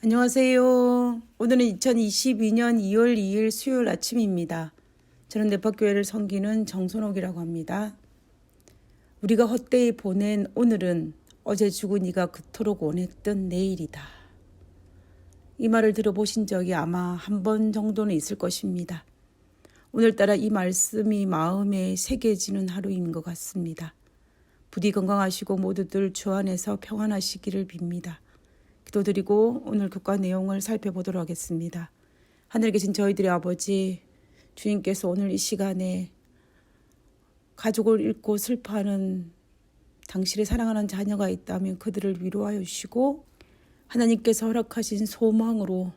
안녕하세요. 오늘은 2022년 2월 2일 수요일 아침입니다. 저는 내파교회를 섬기는 정선옥이라고 합니다. 우리가 헛되이 보낸 오늘은 어제 죽은 이가 그토록 원했던 내일이다. 이 말을 들어보신 적이 아마 한 번 정도는 있을 것입니다. 오늘따라 이 말씀이 마음에 새겨지는 하루인 것 같습니다. 부디 건강하시고 모두들 주 안에서 평안하시기를 빕니다. 기도드리고 오늘 교과 내용을 살펴보도록 하겠습니다. 하늘에 계신 저희들의 아버지, 주님께서 오늘 이 시간에 가족을 잃고 슬퍼하는 당신의 사랑하는 자녀가 있다면 그들을 위로하여 주시고 하나님께서 허락하신 소망으로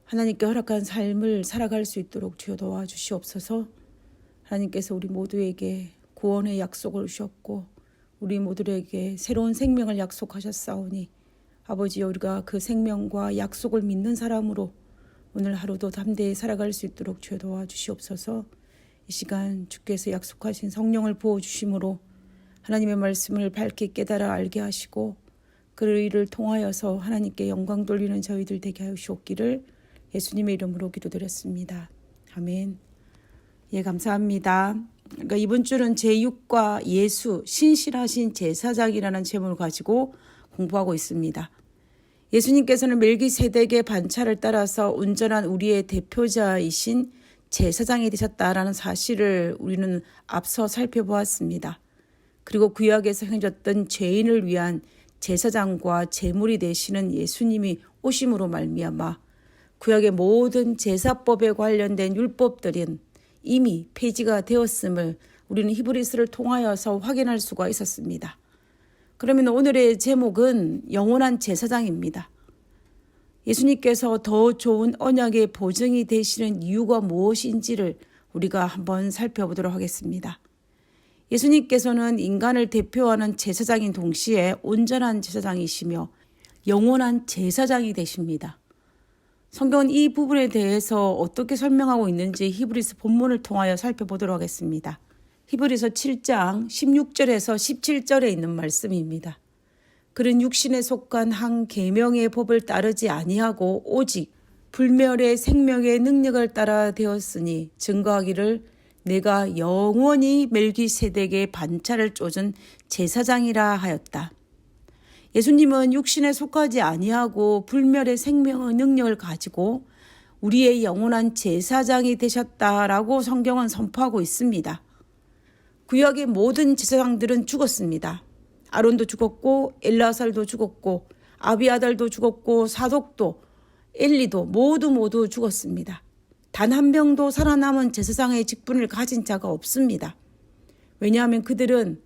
하나님께 허락한 삶을 살아갈 수 있도록 주여 도와주시옵소서. 하나님께서 우리 모두에게 구원의 약속을 주셨고 우리 모두에게 새로운 생명을 약속하셨사오니 아버지여, 우리가 그 생명과 약속을 믿는 사람으로 오늘 하루도 담대히 살아갈 수 있도록 주여 도와주시옵소서. 이 시간 주께서 약속하신 성령을 부어주심으로 하나님의 말씀을 밝게 깨달아 알게 하시고 그 일을 통하여서 하나님께 영광 돌리는 저희들 되게 하시옵기를 예수님의 이름으로 기도드렸습니다. 아멘. 예, 감사합니다. 그러니까 이번 주는 제6과 예수 신실하신 제사장이라는 제목을 가지고 공부하고 있습니다. 예수님께서는 멜기세덱의 반차를 따라서 온전한 우리의 대표자이신 제사장이 되셨다라는 사실을 우리는 앞서 살펴보았습니다. 그리고 구약에서 행해졌던 죄인을 위한 제사장과 제물이 되시는 예수님이 오심으로 말미암아 구약의 모든 제사법에 관련된 율법들은 이미 폐지가 되었음을 우리는 히브리서를 통하여서 확인할 수가 있었습니다. 그러면 오늘의 제목은 영원한 제사장입니다. 예수님께서 더 좋은 언약의 보증이 되시는 이유가 무엇인지를 우리가 한번 살펴보도록 하겠습니다. 예수님께서는 인간을 대표하는 제사장인 동시에 온전한 제사장이시며 영원한 제사장이 되십니다. 성경은 이 부분에 대해서 어떻게 설명하고 있는지 히브리서 본문을 통하여 살펴보도록 하겠습니다. 히브리서 7장 16절에서 17절에 있는 말씀입니다. 그는 육신에 속한 한 계명의 법을 따르지 아니하고 오직 불멸의 생명의 능력을 따라 되었으니 증거하기를 내가 영원히 멜기세덱의 반차를 쫓은 제사장이라 하였다. 예수님은 육신에 속하지 아니하고 불멸의 생명의 능력을 가지고 우리의 영원한 제사장이 되셨다라고 성경은 선포하고 있습니다. 구약의 모든 제사장들은 죽었습니다. 아론도 죽었고 엘라살도 죽었고 아비아달도 죽었고 사독도 엘리도 모두 죽었습니다. 단 한 명도 살아남은 제사장의 직분을 가진 자가 없습니다. 왜냐하면 그들은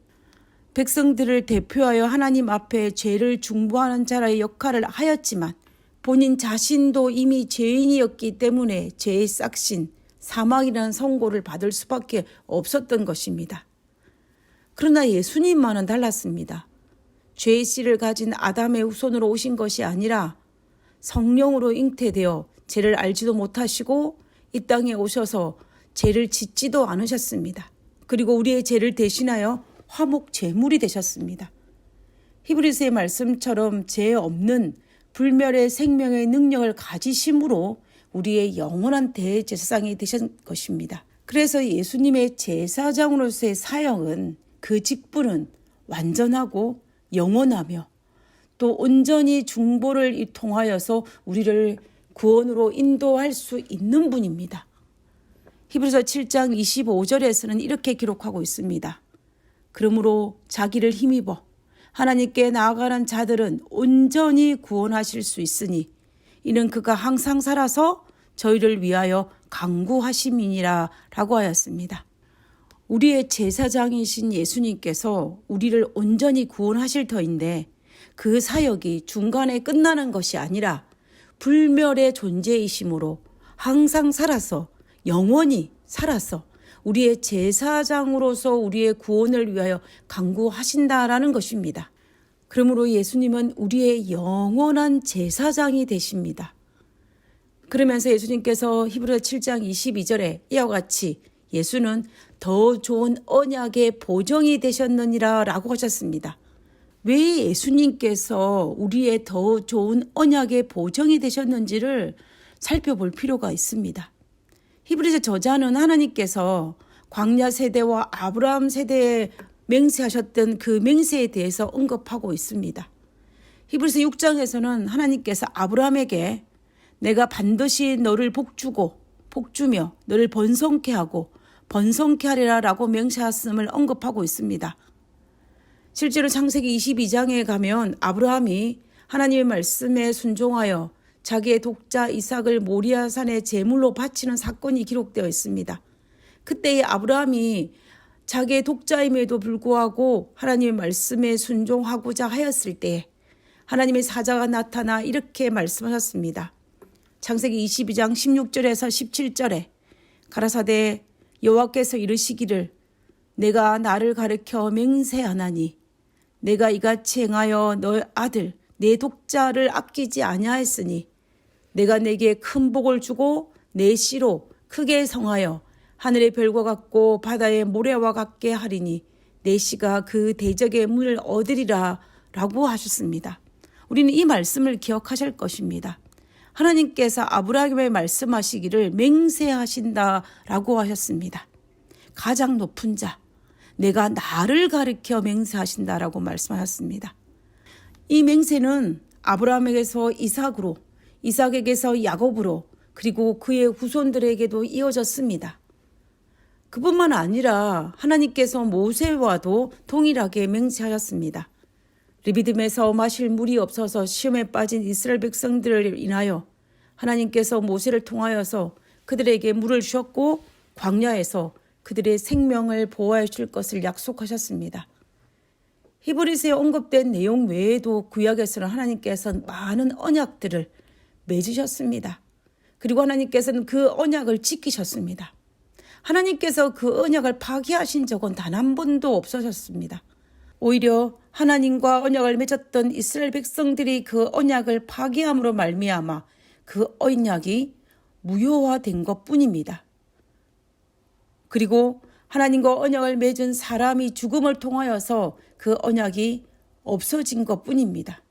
백성들을 대표하여 하나님 앞에 죄를 중보하는 자라의 역할을 하였지만 본인 자신도 이미 죄인이었기 때문에 죄의 싹신, 사망이라는 선고를 받을 수밖에 없었던 것입니다. 그러나 예수님만은 달랐습니다. 죄의 씨를 가진 아담의 후손으로 오신 것이 아니라 성령으로 잉태되어 죄를 알지도 못하시고 이 땅에 오셔서 죄를 짓지도 않으셨습니다. 그리고 우리의 죄를 대신하여 화목 제물이 되셨습니다. 히브리서의 말씀처럼 죄 없는 불멸의 생명의 능력을 가지심으로 우리의 영원한 대제사장이 되신 것입니다. 그래서 예수님의 제사장으로서의 사역은 그 직분은 완전하고 영원하며 또 온전히 중보를 통하여서 우리를 구원으로 인도할 수 있는 분입니다. 히브리서 7장 25절에서는 이렇게 기록하고 있습니다. 그러므로 자기를 힘입어 하나님께 나아가는 자들은 온전히 구원하실 수 있으니 이는 그가 항상 살아서 저희를 위하여 간구하심이니라 라고 하였습니다. 우리의 제사장이신 예수님께서 우리를 온전히 구원하실 터인데 그 사역이 중간에 끝나는 것이 아니라 불멸의 존재이심으로 항상 살아서 영원히 살아서 우리의 제사장으로서 우리의 구원을 위하여 간구하신다라는 것입니다. 그러므로 예수님은 우리의 영원한 제사장이 되십니다. 그러면서 예수님께서 히브리서 7장 22절에 이와 같이 예수는 더 좋은 언약의 보정이 되셨느니라 라고 하셨습니다. 왜 예수님께서 우리의 더 좋은 언약의 보정이 되셨는지를 살펴볼 필요가 있습니다. 히브리서 저자는 하나님께서 광야 세대와 아브라함 세대에 맹세하셨던 그 맹세에 대해서 언급하고 있습니다. 히브리서 6장에서는 하나님께서 아브라함에게 내가 반드시 너를 복주며 너를 번성케 하고 번성케 하리라 라고 맹세하였음을 언급하고 있습니다. 실제로 창세기 22장에 가면 아브라함이 하나님의 말씀에 순종하여 자기의 독자 이삭을 모리아 산에 제물로 바치는 사건이 기록되어 있습니다. 그때의 아브라함이 자기의 독자임에도 불구하고 하나님의 말씀에 순종하고자 하였을 때에 하나님의 사자가 나타나 이렇게 말씀하셨습니다. 창세기 22장 16절에서 17절에 가라사대 여호와께서 이르시기를 내가 나를 가르쳐 맹세하나니 내가 이같이 행하여 너의 아들 내 독자를 아끼지 아니하였으니 내가 내게 큰 복을 주고 내 씨로 크게 성하여 하늘의 별과 같고 바다의 모래와 같게 하리니 내 씨가 그 대적의 문을 얻으리라 라고 하셨습니다. 우리는 이 말씀을 기억하실 것입니다. 하나님께서 아브라함에 말씀하시기를 맹세하신다라고 하셨습니다. 가장 높은 자, 내가 나를 가리켜 맹세하신다라고 말씀하셨습니다. 이 맹세는 아브라함에게서 이삭으로, 이삭에게서 야곱으로, 그리고 그의 후손들에게도 이어졌습니다. 그뿐만 아니라 하나님께서 모세와도 동일하게 맹세하셨습니다. 르비딤에서 마실 물이 없어서 시험에 빠진 이스라엘 백성들을 인하여 하나님께서 모세를 통하여서 그들에게 물을 주셨고 광야에서 그들의 생명을 보호해 줄 것을 약속하셨습니다. 히브리서에 언급된 내용 외에도 구약에서는 하나님께서 많은 언약들을 맺으셨습니다. 그리고 하나님께서는 그 언약을 지키셨습니다. 하나님께서 그 언약을 파기하신 적은 단 한 번도 없으셨습니다. 오히려 하나님과 언약을 맺었던 이스라엘 백성들이 그 언약을 파기함으로 말미암아 그 언약이 무효화된 것뿐입니다. 그리고 하나님과 언약을 맺은 사람이 죽음을 통하여서 그 언약이 없어진 것뿐입니다.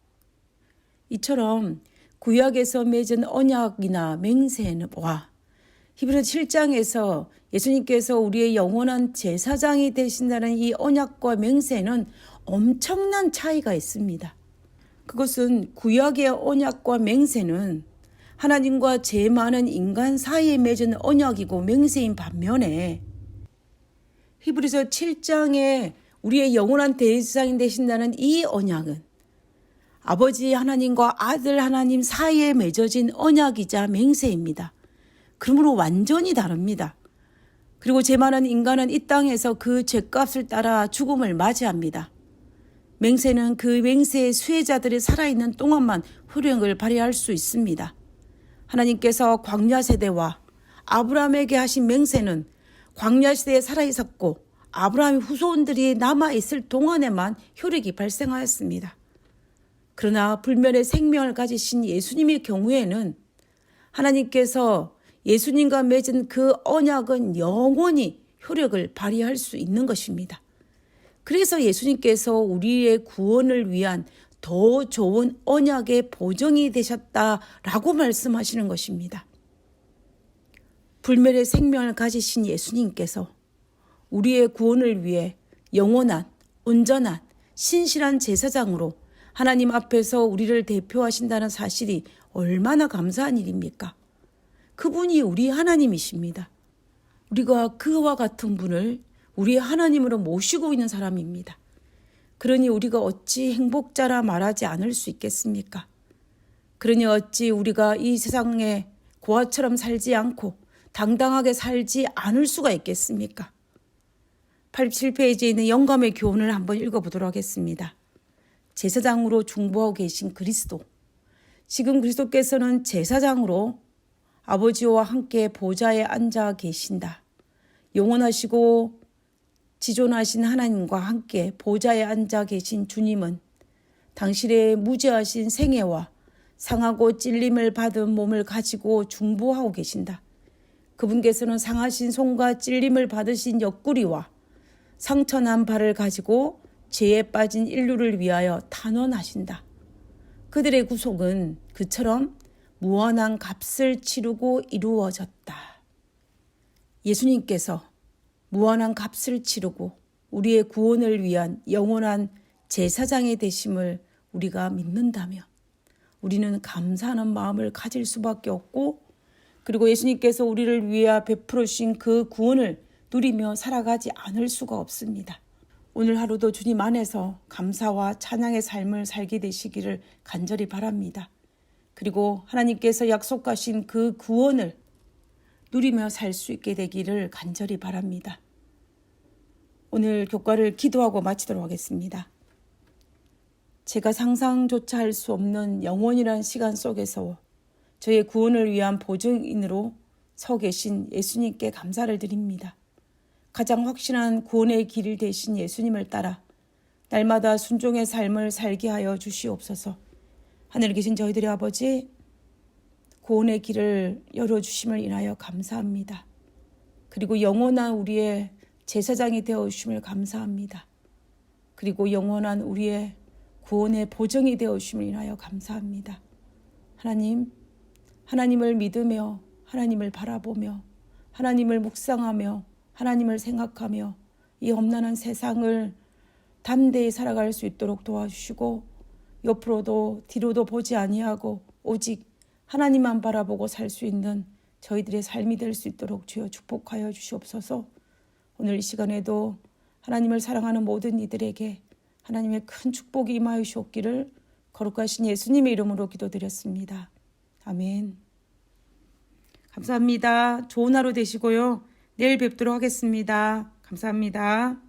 이처럼 구약에서 맺은 언약이나 맹세와 히브리서 7장에서 예수님께서 우리의 영원한 제사장이 되신다는 이 언약과 맹세는 엄청난 차이가 있습니다. 그것은 구약의 언약과 맹세는 하나님과 죄 많은 인간 사이에 맺은 언약이고 맹세인 반면에 히브리서 7장에 우리의 영원한 대제사장이 되신다는 이 언약은 아버지 하나님과 아들 하나님 사이에 맺어진 언약이자 맹세입니다. 그러므로 완전히 다릅니다. 그리고 죄 많은 인간은 이 땅에서 그 죄값을 따라 죽음을 맞이합니다. 맹세는 그 맹세의 수혜자들이 살아있는 동안만 효력을 발휘할 수 있습니다. 하나님께서 광야 세대와 아브라함에게 하신 맹세는 광야 시대에 살아있었고 아브라함의 후손들이 남아있을 동안에만 효력이 발생하였습니다. 그러나 불멸의 생명을 가지신 예수님의 경우에는 하나님께서 예수님과 맺은 그 언약은 영원히 효력을 발휘할 수 있는 것입니다. 그래서 예수님께서 우리의 구원을 위한 더 좋은 언약의 보정이 되셨다라고 말씀하시는 것입니다. 불멸의 생명을 가지신 예수님께서 우리의 구원을 위해 영원한, 온전한, 신실한 제사장으로 하나님 앞에서 우리를 대표하신다는 사실이 얼마나 감사한 일입니까? 그분이 우리 하나님이십니다. 우리가 그와 같은 분을 우리 하나님으로 모시고 있는 사람입니다. 그러니 우리가 어찌 행복자라 말하지 않을 수 있겠습니까? 그러니 어찌 우리가 이 세상에 고아처럼 살지 않고 당당하게 살지 않을 수가 있겠습니까? 87페이지에 있는 영감의 교훈을 한번 읽어보도록 하겠습니다. 제사장으로 중보하고 계신 그리스도. 지금 그리스도께서는 제사장으로 아버지와 함께 보좌에 앉아 계신다. 영원하시고 지존하신 하나님과 함께 보좌에 앉아 계신 주님은 당신의 무죄하신 생애와 상하고 찔림을 받은 몸을 가지고 중보하고 계신다. 그분께서는 상하신 손과 찔림을 받으신 옆구리와 상처난 발을 가지고 죄에 빠진 인류를 위하여 탄원하신다. 그들의 구속은 그처럼 무한한 값을 치르고 이루어졌다. 예수님께서 무한한 값을 치르고 우리의 구원을 위한 영원한 제사장이 되심을 우리가 믿는다면 우리는 감사하는 마음을 가질 수밖에 없고, 그리고 예수님께서 우리를 위해 베풀어 주신 그 구원을 누리며 살아가지 않을 수가 없습니다. 오늘 하루도 주님 안에서 감사와 찬양의 삶을 살게 되시기를 간절히 바랍니다. 그리고 하나님께서 약속하신 그 구원을 누리며 살 수 있게 되기를 간절히 바랍니다. 오늘 교과를 기도하고 마치도록 하겠습니다. 제가 상상조차 할 수 없는 영원이란 시간 속에서 저의 구원을 위한 보증인으로 서 계신 예수님께 감사를 드립니다. 가장 확실한 구원의 길 되신 예수님을 따라 날마다 순종의 삶을 살게 하여 주시옵소서. 하늘에 계신 저희들의 아버지, 구원의 길을 열어주심을 인하여 감사합니다. 그리고 영원한 우리의 제사장이 되어주심을 감사합니다. 그리고 영원한 우리의 구원의 보증이 되어주심을 인하여 감사합니다. 하나님, 하나님을 믿으며 하나님을 바라보며 하나님을 묵상하며 하나님을 생각하며 이 험난한 세상을 담대히 살아갈 수 있도록 도와주시고, 옆으로도 뒤로도 보지 아니하고 오직 하나님만 바라보고 살 수 있는 저희들의 삶이 될 수 있도록 주여 축복하여 주시옵소서. 오늘 이 시간에도 하나님을 사랑하는 모든 이들에게 하나님의 큰 축복이 임하여 주옵기를 거룩하신 예수님의 이름으로 기도드렸습니다. 아멘. 감사합니다. 좋은 하루 되시고요. 내일 뵙도록 하겠습니다. 감사합니다.